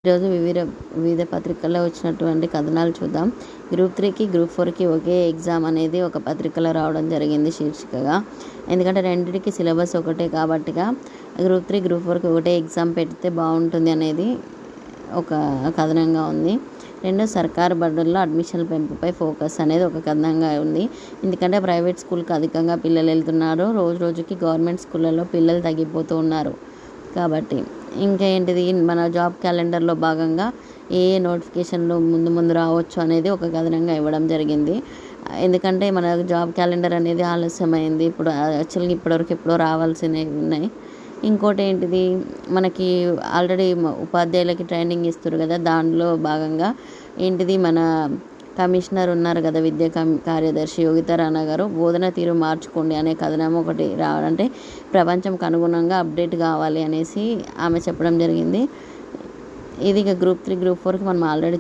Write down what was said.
ఈరోజు వివిధ పత్రికల్లో వచ్చినటువంటి కథనాలు చూద్దాం. గ్రూప్ 3కి గ్రూప్ 4కి ఒకే ఎగ్జామ్ అనేది ఒక పత్రికలో రావడం జరిగింది శీర్షికగా. ఎందుకంటే రెండింటికి సిలబస్ ఒకటే కాబట్టిగా గ్రూప్ 3 గ్రూప్ 4కి ఒకటే ఎగ్జామ్ పెడితే బాగుంటుంది అనేది ఒక కథనంగా ఉంది. రెండు, సర్కారు బడుల్లో అడ్మిషన్ల పెంపుపై ఫోకస్ అనేది ఒక కథనంగా ఉంది. ఎందుకంటే ప్రైవేట్ స్కూల్కి అధికంగా పిల్లలు వెళ్తున్నారు, రోజు రోజుకి గవర్నమెంట్ స్కూళ్ళలో పిల్లలు తగ్గిపోతూ ఉన్నారు. కాబట్టి ఇంకేంటిది, మన జాబ్ క్యాలెండర్లో భాగంగా ఏ నోటిఫికేషన్లు ముందు రావచ్చు అనేది ఒక కథనంగా ఇవ్వడం జరిగింది. ఎందుకంటే మన జాబ్ క్యాలెండర్ అనేది ఆలస్యమైంది. ఇప్పుడు యాక్చువల్గా ఇప్పటివరకు ఎప్పుడో రావాల్సినవి ఉన్నాయి. ఇంకోటి ఏంటిది, మనకి ఆల్రెడీ ఉపాధ్యాయులకి ట్రైనింగ్ ఇస్తారు కదా, దానిలో భాగంగా ఏంటిది, మన కమిషనర్ ఉన్నారు కదా, విద్యా కార్యదర్శి యోగితా రాణా గారు బోధన తీరు మార్చుకోండి అనే కథనం ఒకటి రావాలంటే ప్రపంచంకు అనుగుణంగా అప్డేట్ కావాలి అనేసి ఆమె చెప్పడం జరిగింది. ఇది ఇక గ్రూప్ 3 గ్రూప్ 4కి మనం ఆల్రెడీ